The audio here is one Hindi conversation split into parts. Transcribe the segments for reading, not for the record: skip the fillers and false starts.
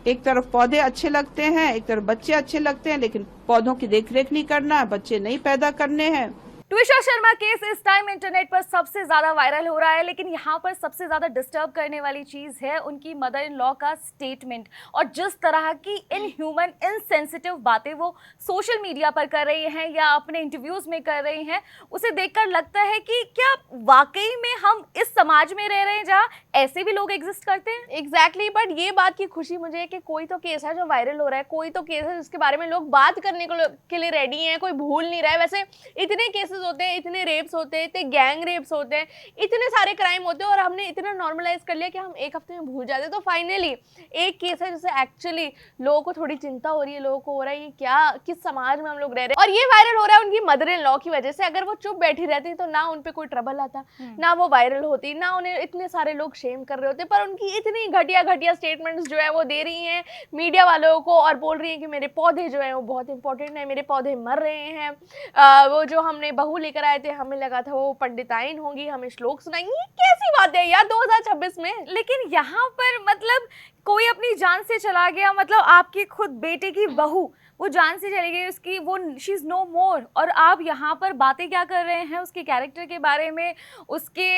एक तरफ पौधे अच्छे लगते हैं, एक तरफ बच्चे अच्छे लगते हैं, लेकिन पौधों की देखरेख नहीं करना, बच्चे नहीं पैदा करने हैं। ट्विशा शर्मा केस इस टाइम इंटरनेट पर सबसे ज्यादा वायरल हो रहा है, लेकिन यहाँ पर सबसे ज्यादा डिस्टर्ब करने वाली चीज है उनकी मदर इन लॉ का स्टेटमेंट, और जिस तरह की इनह्यूमन इनसेंसिटिव बातें वो सोशल मीडिया पर कर रही हैं या अपने इंटरव्यूज में कर रही हैं, उसे देखकर लगता है कि क्या वाकई में हम इस समाज में रह रहे हैं जहाँ ऐसे भी लोग एग्जिस्ट करते हैं। एग्जैक्टली बट ये बात की खुशी मुझे है कि कोई तो केस है जो वायरल हो रहा है, कोई तो केस है जिसके बारे में लोग बात करने के लिए रेडी हैं, कोई भूल नहीं रहा है। वैसे इतने केसेस होते हैं, इतने रेप्स होते हैं, इतने गैंग रेप्स होते हैं, इतने सारे क्राइम होते हैं और हमने इतना नॉर्मलाइज कर लिया कि हम एक हफ्ते में भूल जाते हैं। तो फाइनली एक केस है जिससे एक्चुअली लोगों को थोड़ी चिंता हो रही है, लोगों को हो रहा है ये क्या, किस समाज में हम लोग रह रहे हैं। और ये वायरल हो रहा है उनकी मदर इन लॉ की वजह से। अगर वो चुप बैठी रहती तो ना उन पे कोई ट्रबल आता, ना वो वायरल होती, ना उन्हें इतने सारे लोग शेम कर रहे होते। पर उनकी इतनी घटिया घटिया स्टेटमेंट्स जो है वो दे रही हैं मीडिया वालों को और बोल रही हैं कि मेरे पौधे जो है वो बहुत इंपॉर्टेंट है, मेरे पौधे मर रहे हैं, वो जो हमने बहू लेकर आए थे हमें लगा था वो पंडिताइन होंगी, हमें श्लोक सुनाएंगी। ये कैसी बात है यार 2026 में। लेकिन यहाँ पर मतलब कोई अपनी जान से चला गया, मतलब आपकी खुद बेटे की बहू वो जान से चली गई, उसकी वो शी इज नो मोर, और आप यहाँ पर बातें क्या कर रहे हैं उसके कैरेक्टर के बारे में, उसके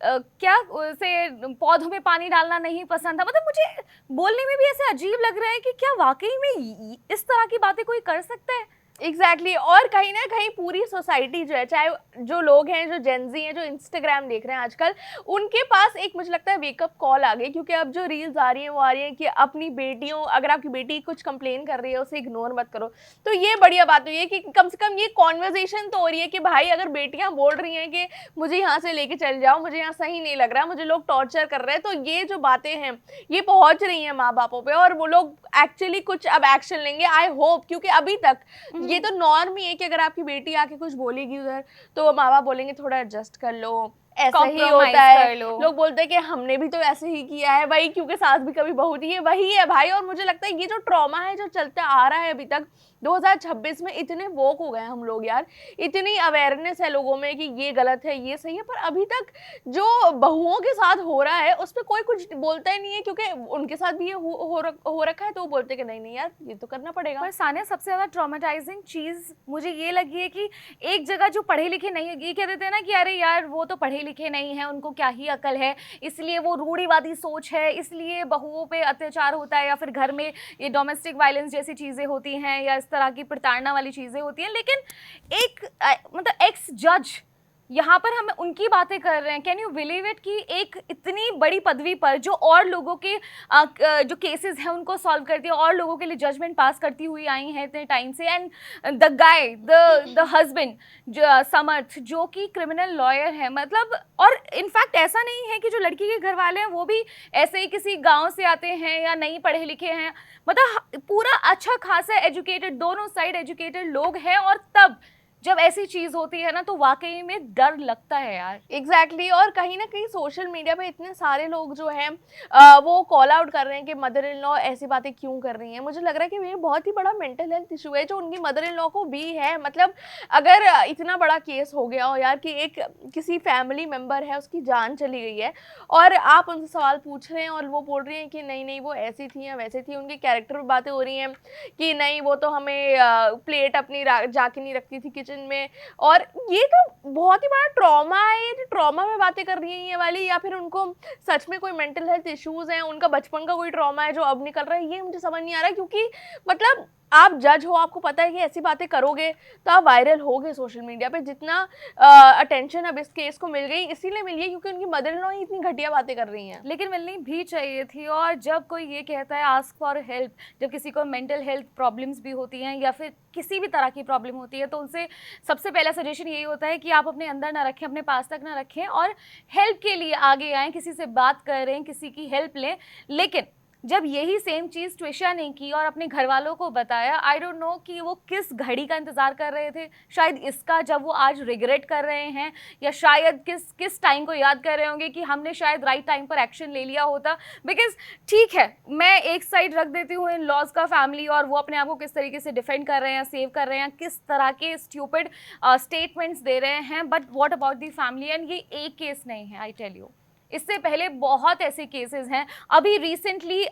क्या उसे पौधों में पानी डालना नहीं पसंद था। मतलब मुझे बोलने में भी ऐसे अजीब लग रहा है कि क्या वाकई में इस तरह की बातें कोई कर सकता है। एग्जैक्टली और कहीं ना कहीं पूरी सोसाइटी जो है, चाहे जो लोग हैं जो जेनजी हैं जो इंस्टाग्राम देख रहे हैं आजकल, उनके पास एक मुझे लगता है वेकअप कॉल आ गई। क्योंकि अब जो रील्स आ रही हैं वो आ रही हैं कि अपनी बेटियों, अगर आपकी बेटी कुछ कंप्लेन कर रही है उसे इग्नोर मत करो। तो ये बढ़िया बात हुई है कि कम से कम ये कॉन्वर्जेशन तो हो रही है कि भाई अगर बेटियां बोल रही हैं कि मुझे यहाँ से लेके चल जाओ, मुझे यहाँ सही नहीं लग रहा, मुझे लोग टॉर्चर कर रहे हैं, तो ये जो बातें हैं ये पहुंच रही हैं माँ बापों पे और वो लोग एक्चुअली कुछ अब एक्शन लेंगे, आई होप। क्योंकि अभी तक ये तो नॉर्म ही है कि अगर आपकी बेटी आके कुछ बोलेगी उधर तो माँ बाप बोलेंगे थोड़ा एडजस्ट कर लो, ऐसा ही होता है। लोग बोलते हैं कि हमने भी तो ऐसे ही किया है भाई, क्योंकि सास भी कभी बहू थी, वही है भाई। और मुझे लगता है ये जो ट्रॉमा है जो चलता आ रहा है अभी तक 2026 में, इतने वोक हो गए हम लोग यार, इतनी अवेयरनेस है लोगों में कि ये गलत है ये सही है, पर अभी तक जो बहुओं के साथ हो रहा है उस पर कोई कुछ बोलता ही नहीं है। क्योंकि उनके साथ भी ये हो रखा है तो वो बोलते कि नहीं नहीं यार ये तो करना पड़ेगा। पर सानिया सबसे ज्यादा ट्रॉमेटाइजिंग चीज मुझे ये लगी है कि एक जगह जो पढ़े लिखे नहीं है, ये कह देते हैं ना कि अरे यार वो तो पढ़े लिखे नहीं है, उनको क्या ही अकल है, इसलिए वो रूढ़िवादी सोच है, इसलिए बहुओं पे अत्याचार होता है, या फिर घर में ये डोमेस्टिक वायलेंस जैसी चीजें होती हैं या इस तरह की प्रताड़ना वाली चीजें होती हैं। लेकिन एक मतलब एक्स जज यहाँ पर हम उनकी बातें कर रहे हैं। कैन यू बिलीव इट कि एक इतनी बड़ी पदवी पर जो और लोगों के जो केसेस हैं उनको सॉल्व करती है, और लोगों के लिए जजमेंट पास करती हुई आई हैं इतने टाइम से, and the guy the husband Samarth जो कि क्रिमिनल लॉयर है, मतलब। और इनफैक्ट ऐसा नहीं है कि जो लड़की के घर वाले हैं वो भी ऐसे ही किसी गांव से आते हैं या नहीं पढ़े लिखे हैं, मतलब पूरा अच्छा खासा एजुकेटेड, दोनों साइड एजुकेटेड लोग हैं। और तब जब ऐसी चीज होती है ना तो वाकई में डर लगता है यार। एग्जैक्टली और कहीं ना कहीं सोशल मीडिया पे इतने सारे लोग जो हैं वो कॉल आउट कर रहे हैं कि मदर इन लॉ ऐसी बातें क्यों कर रही हैं। मुझे लग रहा है कि ये बहुत ही बड़ा मेंटल हेल्थ इशू है जो उनकी मदर इन लॉ को भी है। मतलब अगर इतना बड़ा केस हो गया हो यार कि एक किसी फैमिली मेम्बर है उसकी जान चली गई है और आप उनसे सवाल पूछ रहे हैं और वो बोल रही हैं कि नहीं नहीं वो ऐसी थी या वैसे थी, उनके कैरेक्टर पर बातें हो रही हैं कि नहीं वो तो हमें प्लेट अपनी जाके नहीं रखती थी किचन में, और ये तो बहुत ही बड़ा ट्रॉमा है। ये ट्रॉमा में बातें कर रही हैं ये वाली, या फिर उनको सच में कोई मेंटल हेल्थ इश्यूज हैं, उनका बचपन का कोई ट्रॉमा है जो अब निकल रहा है, ये मुझे समझ नहीं आ रहा। क्योंकि मतलब आप जज हो, आपको पता है कि ऐसी बातें करोगे तो आप वायरल होगे सोशल मीडिया पे। जितना अटेंशन अब इस केस को मिल गई इसीलिए मिल गई क्योंकि उनकी मदर इन लॉ ही इतनी घटिया बातें कर रही हैं। लेकिन मिलनी भी चाहिए थी। और जब कोई ये कहता है आस्क फॉर हेल्प, जब किसी को मेंटल हेल्थ प्रॉब्लम्स भी होती हैं या फिर किसी भी तरह की प्रॉब्लम होती है, तो उनसे सबसे पहला सजेशन यही होता है कि आप अपने अंदर ना रखें, अपने पास तक ना रखें, और हेल्प के लिए आगे आएँ, किसी से बात करें, किसी की हेल्प लें। लेकिन जब यही सेम चीज़ ट्विशा ने की और अपने घर वालों को बताया, आई डोंट नो कि वो किस घड़ी का इंतज़ार कर रहे थे, शायद इसका जब वो आज रिग्रेट कर रहे हैं, या शायद किस टाइम को याद कर रहे होंगे कि हमने शायद राइट टाइम पर एक्शन ले लिया होता। बिकॉज ठीक है, मैं एक साइड रख देती हूँ इन लॉज का फैमिली और वो अपने आप को किस तरीके से डिफेंड कर रहे हैं, सेव कर रहे हैं, किस तरह के स्ट्यूपिड स्टेटमेंट्स दे रहे हैं, but what about the family. And ये एक केस नहीं है, आई टेल यू, इससे पहले बहुत ऐसे केसेस हैं। अभी रिसेंटली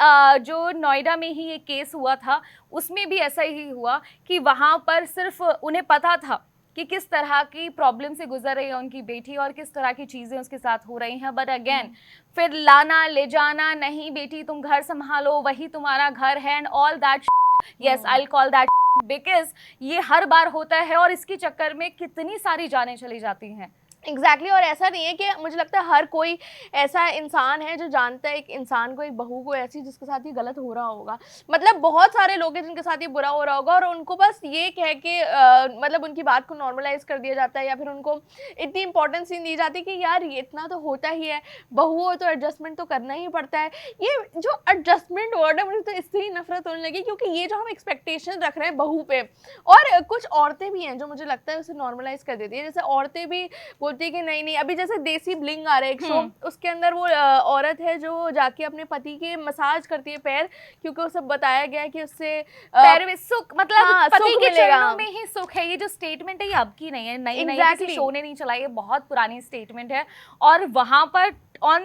जो नोएडा में ही एक केस हुआ था, उसमें भी ऐसा ही हुआ कि वहाँ पर सिर्फ उन्हें पता था कि किस तरह की प्रॉब्लम से गुजर रही है उनकी बेटी और किस तरह की चीज़ें उसके साथ हो रही हैं, बट अगेन फिर लाना ले जाना, नहीं बेटी तुम घर संभालो, वही तुम्हारा घर है, and all that, yes I will call that, because ये हर बार होता है और इसके चक्कर में कितनी सारी जानें चली जाती हैं। एग्जैक्टली और ऐसा नहीं है कि मुझे लगता है हर कोई ऐसा इंसान है जो जानता है एक इंसान को, एक बहू को ऐसी जिसके साथ ये गलत हो रहा होगा। मतलब बहुत सारे लोग हैं जिनके साथ ये बुरा हो रहा होगा और उनको बस ये कह के मतलब उनकी बात को नॉर्मलाइज कर दिया जाता है या फिर उनको इतनी इंपॉर्टेंस नहीं दी जाती कि यार ये इतना तो होता ही है, बहू हो तो एडजस्टमेंट तो करना ही पड़ता है। ये जो एडजस्टमेंट वर्ड है मुझे तो इससे ही नफरत होने लगी, क्योंकि ये जो हम एक्सपेक्टेशन रख रहे हैं बहू पे, और कुछ औरतें भी हैं जो मुझे लगता है उसे नॉर्मलाइज कर देती है। जैसे औरतें भी बोलती है कि नहीं नहीं, अभी जैसे देसी ब्लिंग आ रहा है एक शो, उसके अंदर वो औरत है जो जाके अपने पति के मसाज करती है पैर, क्योंकि उसे बताया गया है कि उससे पैर में सुख, मतलब हाँ, पति सुख के मिलेगा। चरणों में ही सुख है। ये जो स्टेटमेंट है ये अब की नहीं है, नई नई Exactly. किसी शो ने नहीं चलाई है, बहुत पुरानी स्टेटमेंट है। और वहां पर ऑन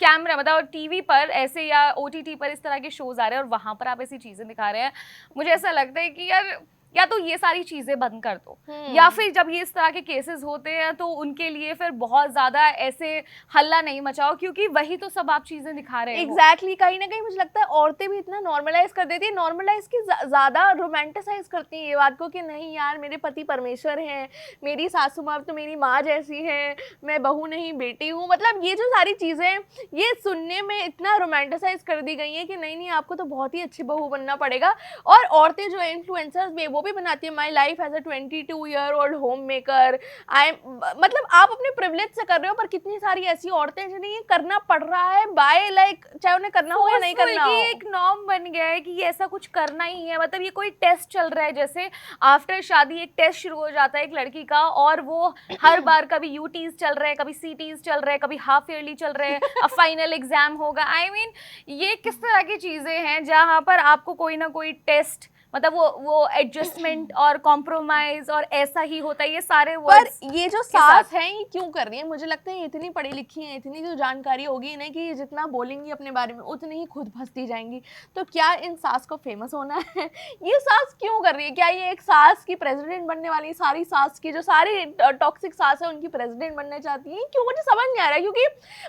कैमरा, मतलब टीवी पर ऐसे या ओटीटी पर इस तरह के शोज आ रहे हैं और वहां पर आप ऐसी चीजें दिखा रहे हैं। मुझे ऐसा लगता है कि यार या तो ये सारी चीजें बंद कर दो, या फिर जब ये इस तरह के केसेस होते हैं तो उनके लिए फिर बहुत ज्यादा ऐसे हल्ला नहीं मचाओ, क्योंकि वही तो सब आप चीजें दिखा रहे हो। एग्जैक्टली कहीं ना कहीं मुझे लगता है औरतें भी इतना नॉर्मलाइज कर देती है, नॉर्मलाइज की ज्यादा रोमांटिसाइज करती हैं ये बात को कि नहीं यार मेरे पति परमेश्वर हैं, मेरी सासू माँ तो मेरी माँ जैसी है, मैं बहू नहीं बेटी हूँ। मतलब ये जो सारी चीजें ये सुनने में इतना रोमांटिसाइज कर दी गई है कि नहीं नहीं आपको तो बहुत ही अच्छी बहू बनना पड़ेगा। और औरतें जो इन्फ्लुएंसर्स भी वो भी बनाती है, my life as a 22-year-old home maker, I मतलब आप अपने प्रिविलेज से कर रहे हो, पर कितनी सारी ऐसी औरतें हैं जिन्हें ये करना पड़ रहा है बाय लाइक, चाहे उन्हें करना हो या नहीं करना हो। एक नॉर्म बन गया है कि ये ऐसा कुछ करना ही है। मतलब ये कोई टेस्ट चल रहा है, जैसे आफ्टर शादी एक टेस्ट शुरू हो जाता है एक लड़की का, और वो हर बार कभी यूटीज चल रहे हैं, कभी सीटीज चल रहे हैं, कभी हाफ ईयरली चल रहे हैं, अब फाइनल एग्जाम होगा। आई मीन ये किस तरह की चीजें हैं जहां पर आपको कोई ना कोई टेस्ट, मतलब वो एडजस्टमेंट और कॉम्प्रोमाइज और ऐसा ही होता है। ये सारे वर्ड्स पर ये जो सास हैं ये क्यों कर रही है? मुझे लगता है इतनी पढ़ी लिखी हैं, इतनी जो जानकारी होगी ना कि जितना बोलेंगी अपने बारे में उतनी ही खुद फंसती जाएंगी। तो क्या इन सास को फेमस होना है? ये सास क्यों कर रही है? क्या ये एक सास की प्रेसिडेंट बनने वाली, सारी सास की जो सारी टॉक्सिक सास है उनकी प्रेसिडेंट बनना चाहती है? क्यों, मुझे समझ नहीं आ रहा है। क्योंकि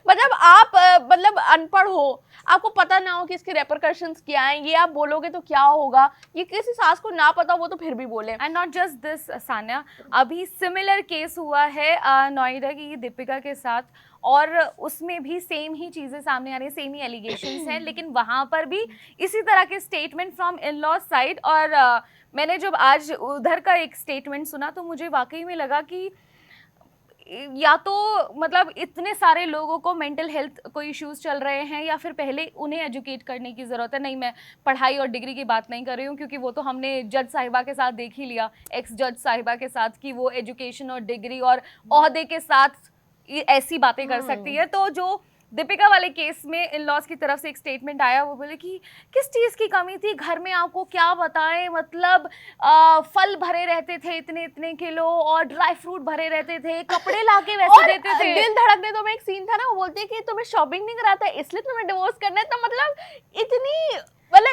मतलब आप मतलब अनपढ़ हो, आपको पता ना हो कि इसके रेपरकशंस क्या हैं, ये आप बोलोगे तो क्या होगा, ये किसी सास को ना पता वो तो फिर भी बोले। And not just this Sanya, अभी सिमिलर केस हुआ है नोएडा की दीपिका के साथ, और उसमें भी सेम ही चीज़ें सामने आ रही हैं, सेम ही एलिगेशंस हैं, लेकिन वहाँ पर भी इसी तरह के statement from in law side. और मैंने जब आज उधर का एक स्टेटमेंट सुना तो मुझे वाकई में लगा कि या तो मतलब इतने सारे लोगों को मेंटल हेल्थ को इश्यूज चल रहे हैं, या फिर पहले उन्हें एजुकेट करने की ज़रूरत है। नहीं, मैं पढ़ाई और डिग्री की बात नहीं कर रही हूँ, क्योंकि वो तो हमने जज साहिबा के साथ देख ही लिया, एक्स जज साहिबा के साथ, कि वो एजुकेशन और डिग्री और ओहदे के साथ ऐसी बातें कर सकती है। तो जो दीपिका वाले केस में इन लॉज की तरफ से एक स्टेटमेंट आया, वो बोले कि किस चीज़ की कमी थी घर में, आपको क्या बताएं, मतलब फल भरे रहते थे इतने इतने किलो और ड्राई फ्रूट भरे रहते थे, कपड़े लाके वैसे देते थे। दिल धड़कने तो में एक सीन था ना, वो बोलती है कि तुम्हें शॉपिंग नहीं कराता है इसलिए तुम्हें डिवोर्स करना है। तो मतलब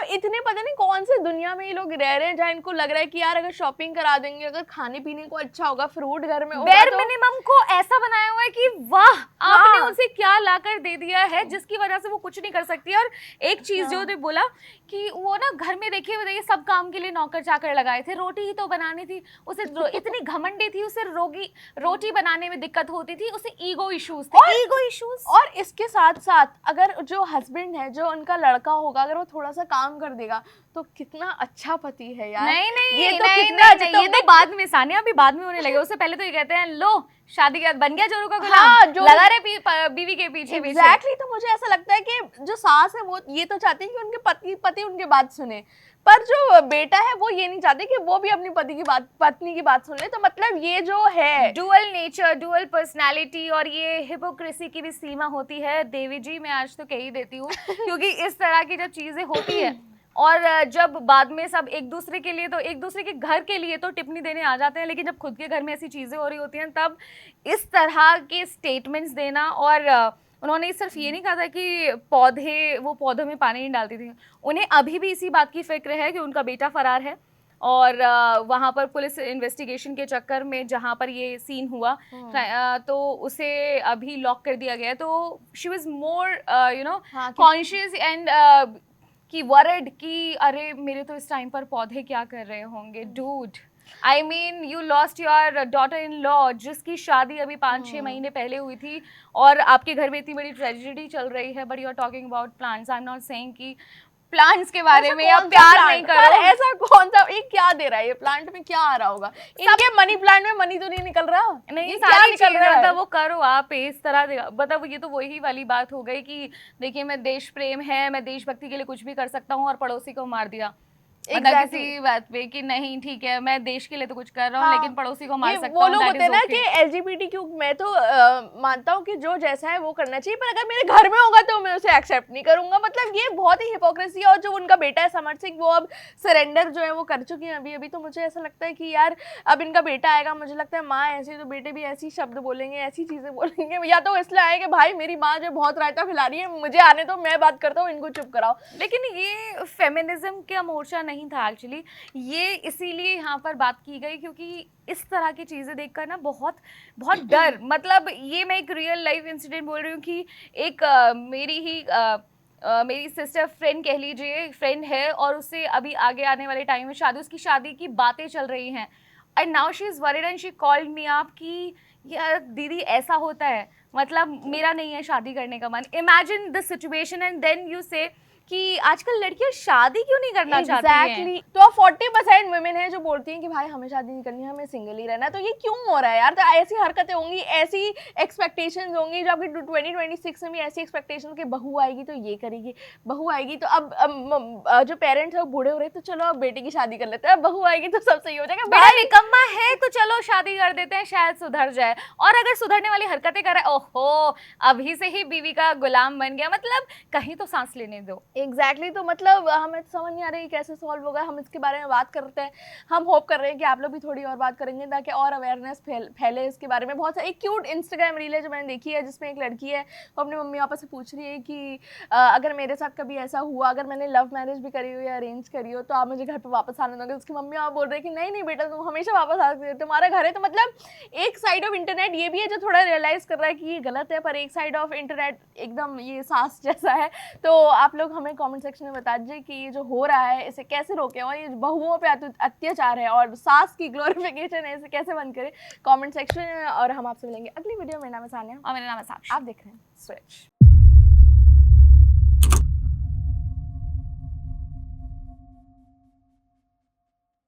इतने पता नहीं कौन से दुनिया में ये लोग रह रहे हैं जहाँ इनको लग रहा है कि यार अगर शॉपिंग करा देंगे, अगर खाने पीने को अच्छा होगा, फ्रूट घर में होगा, बेयर तो मिनिमम को ऐसा बनाया हुआ है कि वाह आपने उसे क्या लाकर दे दिया है, जिसकी वजह से वो कुछ नहीं कर सकती। और एक चीज जो उन्होंने बोला कि वो ना घर में देखिए सब काम के लिए नौकर चाकर लगाए थे, रोटी ही तो बनानी थी उसे, इतनी घमंडी थी उसे, रोटी बनाने में दिक्कत होती थी उसे, ईगो इश्यूज थे, ईगो इश्यूज। और इसके साथ साथ अगर जो हस्बैंड है, जो उनका लड़का होगा, अगर वो थोड़ा सा काम कर देगा तो कितना अच्छा पति है यार। नहीं ये तो नहीं, कितना नहीं, ये तो बाद में सानिया, अभी बाद में होने लगे। उससे पहले तो ये कहते हैं लो शादी के बाद बन गया जोरू का गुलाम, हाँ, लगा रहे बीवी के पीछे। एग्जैक्टली। तो मुझे ऐसा लगता है कि जो सास है वो ये तो चाहती है कि उनके पति उनके बात सुने, पर जो बेटा है वो ये नहीं चाहते कि वो भी अपनी पत्नी की बात सुन ले। तो मतलब ये जो है डुअल नेचर, डुअल पर्सनालिटी, और ये हिपोक्रेसी की भी सीमा होती है। देवी जी मैं आज तो कह ही देती हूँ, क्योंकि इस तरह की जब चीजें होती है और जब बाद में सब एक दूसरे के लिए, तो एक दूसरे के घर के लिए तो टिप्पणी देने आ जाते हैं, लेकिन जब खुद के घर में ऐसी चीजें हो रही होती हैं तब इस तरह के स्टेटमेंट्स देना और उन्होंने सिर्फ ये नहीं कहा था कि वो पौधों में पानी नहीं डालती थी, उन्हें अभी भी इसी बात की फिक्र है कि उनका बेटा फरार है और वहाँ पर पुलिस इन्वेस्टिगेशन के चक्कर में जहाँ पर ये सीन हुआ तो उसे अभी लॉक कर दिया गया है। तो she was more conscious and कि वर्ड कि अरे मेरे तो इस टाइम पर पौधे क्या कर रहे होंगे। Dude, I mean you lost your daughter in law जिसकी शादी अभी 5-6 महीने पहले हुई थी और आपके घर में इतनी बड़ी ट्रेजेडी चल रही है, but you are talking about plants. I am not saying कि प्लांट्स के बारे में या प्यार नहीं करो। ऐसा कौन सा ये क्या दे रहा है, ये प्लांट में क्या आ रहा होगा? इनके मनी प्लांट में मनी तो नहीं निकल रहा, नहीं सारी निकल रहा है। मतलब वो करो आप इस तरह, मतलब ये तो वही वाली बात हो गई कि देखिए मैं देश प्रेम है, मैं देशभक्ति के लिए कुछ भी कर सकता हूँ और पड़ोसी को मार दिया किसी बात पे कि नहीं ठीक है मैं देश के लिए तो कुछ कर रहा हूँ लेकिन पड़ोसी को मार सकता हूँ। वो लोग होते हैं ना कि LGBTQ, मैं तो मानता हूँ कि जो जैसा है वो करना चाहिए, पर अगर मेरे घर में होगा तो मैं उसे एक्सेप्ट नहीं करूंगा। मतलब ये बहुत ही हिपोक्रेसी है। और जो उनका बेटा है समर सिंह, वो अब सरेंडर जो है वो कर चुकी है अभी। तो मुझे ऐसा लगता है कि यार अब इनका बेटा आएगा, मुझे लगता है माँ ऐसी तो बेटे भी ऐसी शब्द बोलेंगे, ऐसी चीजें बोलेंगे। या तो इसलिए आए कि भाई मेरी माँ जो बहुत रायता फैला रही है, मुझे आने दो, मैं बात करता हूँ, इनको चुप कराओ। लेकिन ये फेमिनिज्म का मोर्चा नहीं था एक्चुअली, ये इसीलिए यहाँ पर बात की गई क्योंकि इस तरह की चीज़ें देखकर ना बहुत बहुत डर, मतलब ये मैं एक रियल लाइफ इंसिडेंट बोल रही हूँ कि एक मेरी सिस्टर फ्रेंड कह लीजिए, फ्रेंड है और उससे अभी आगे आने वाले टाइम में उसकी शादी की बातें चल रही हैं and now she is worried and she called me up कि यार दीदी ऐसा होता है, मतलब मेरा नहीं है शादी करने का मन। Imagine the situation and then you say कि आजकल लड़कियां शादी क्यों नहीं करना चाहती हैं? तो 40% वुमेन है जो बोलती हैं कि भाई हमें शादी नहीं करनी है, हमें सिंगल ही रहना है। तो ये क्यों हो रहा है यार? तो ऐसी हरकतें होंगी, ऐसी एक्सपेक्टेशंस होंगी, जो आपकी 2026 में भी ऐसी एक्सपेक्टेशन कि बहू आएगी तो ये करेगी, बहू आएगी तो अब जो पेरेंट्स है वो बूढ़े हो रहे तो चलो अब बेटी की शादी कर लेते हैं, बहू आएगी तो सब सही हो जाएगा। बड़ा निकम्मा है तो चलो शादी कर देते हैं, शायद सुधर जाए। और अगर सुधरने वाली हरकतें कर रहा है, ओहो अभी से ही बीवी का गुलाम बन गया, मतलब कहीं तो सांस लेने दो। एग्जैक्टली तो मतलब हमें तो समझ नहीं आ रही कैसे सॉल्व होगा। हम इसके बारे में बात करते हैं, हम होप कर रहे हैं कि आप लोग भी थोड़ी और बात करेंगे ताकि और अवेयरनेस फैले इसके बारे में। बहुत सारी एक क्यूट इंस्टाग्राम रील है जो मैंने देखी है जिसमें एक लड़की है वो अपने मम्मी पापा से पूछ रही है कि अगर मेरे साथ कभी ऐसा हुआ, अगर मैंने लव मैरिज भी करी हो या अरेंज करी हो तो आप मुझे घर पर वापस आने दोगे? उसकी मम्मी पापा बोल रहे हैं कि नहीं नहीं बेटा तुम हमेशा वापस आ सकते हो, तुम्हारा घर है। तो मतलब एक साइड ऑफ इंटरनेट ये भी है जो थोड़ा रियलाइज कर रहा है कि ये गलत है, पर एक साइड ऑफ इंटरनेट एकदम ये सास जैसा है। तो आप लोग हमें कमेंट सेक्शन में बता दीजिए कि ये जो हो रहा है इसे कैसे रोकें और ये बहुओं पे अत्याचार है और सास की ग्लोरिफिकेशन है, इसे कैसे बंद करें कमेंट सेक्शन में। और हम आपसे मिलेंगे अगली वीडियो। मेरा नाम है सानिया और मेरा नाम है साक्षी। आप देख रहे हैं स्विच।